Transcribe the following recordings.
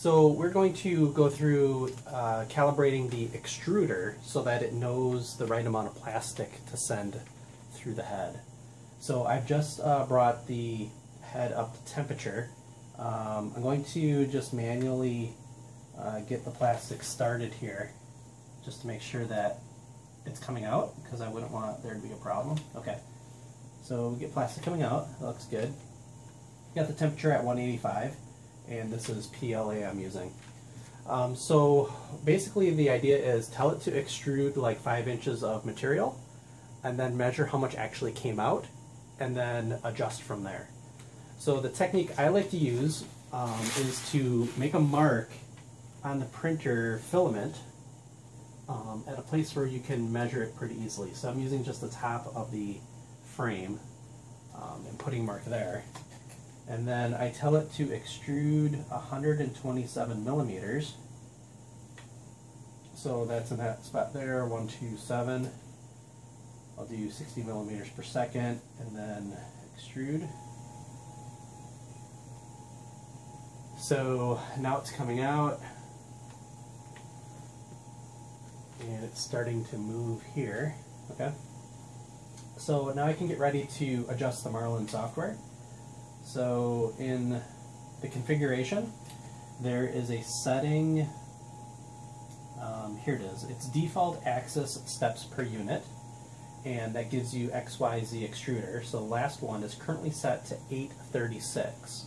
So we're going to go through calibrating the extruder so that it knows the right amount of plastic to send through the head. So I've just brought the head up to temperature. I'm going to just manually get the plastic started here just to make sure that it's coming out, because I wouldn't want there to be a problem. Okay, so we get plastic coming out. That looks good. Got the temperature at 185. And this is PLA I'm using. So basically the idea is tell it to extrude like 5 inches of material and then measure how much actually came out and then adjust from there. So the technique I like to use is to make a mark on the printer filament at a place where you can measure it pretty easily. So I'm using just the top of the frame and putting a mark there. And then I tell it to extrude 127 millimeters. So that's in that spot there, 127. I'll do 60 millimeters per second and then extrude. So now it's coming out and it's starting to move here. Okay. So now I can get ready to adjust the Marlin software. So in the configuration, there is a setting, here it is, it's default axis steps per unit, and that gives you XYZ extruder. So the last one is currently set to 836.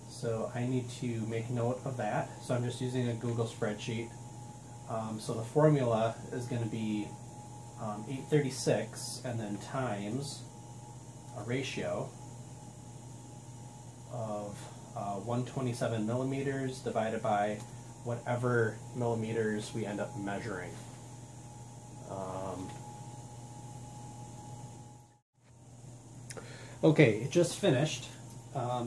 So I need to make note of that. So I'm just using a Google spreadsheet. So the formula is going to be 836 and then times a ratio of 127 millimeters divided by whatever millimeters we end up measuring. Okay, it just finished.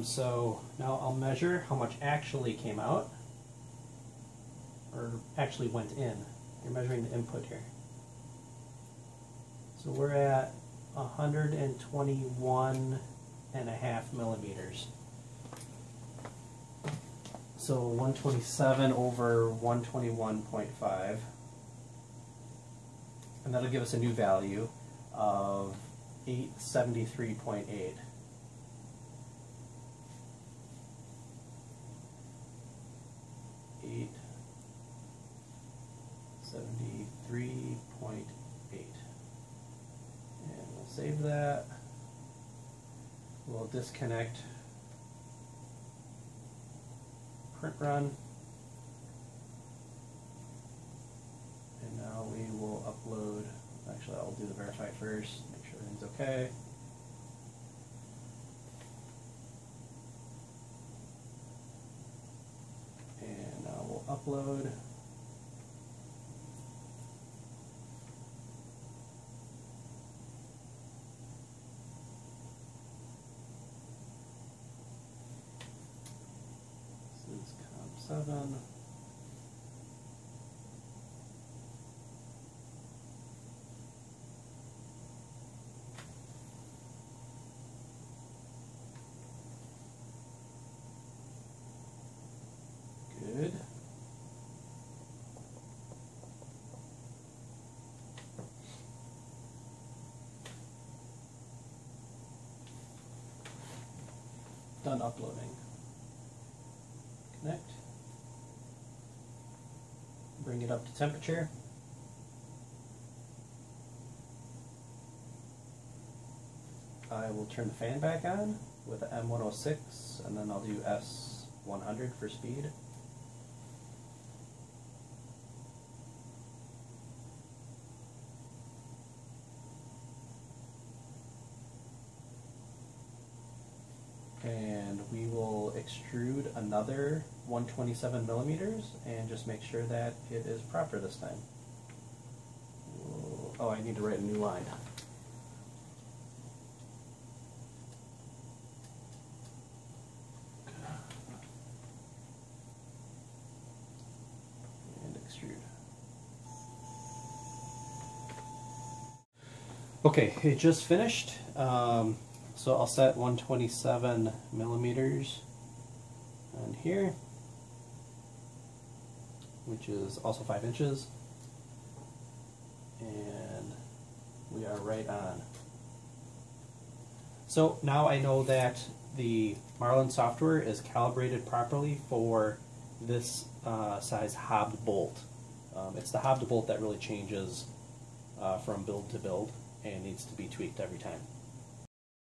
So now I'll measure how much actually came out, or actually went in. You're measuring the input here. So we're at 121.5 millimeters. So 127 over 121.5, and that'll give us a new value of 873.8. And we'll save that. We'll disconnect print run. And now we will upload. Actually, I'll do the verify first, make sure everything's okay. And now we'll upload. This is COM7. Good. Done uploading. Connect. Bring it up to temperature. I will turn the fan back on with the M106, and then I'll do S100 for speed. And we will extrude another 127 millimeters and just make sure that it is proper this time. Oh, I need to write a new line. And extrude. Okay, it just finished. So I'll set 127 millimeters on here, which is also 5 inches, and we are right on. So now I know that the Marlin software is calibrated properly for this size hobbed bolt. It's the hobbed bolt that really changes from build to build and needs to be tweaked every time.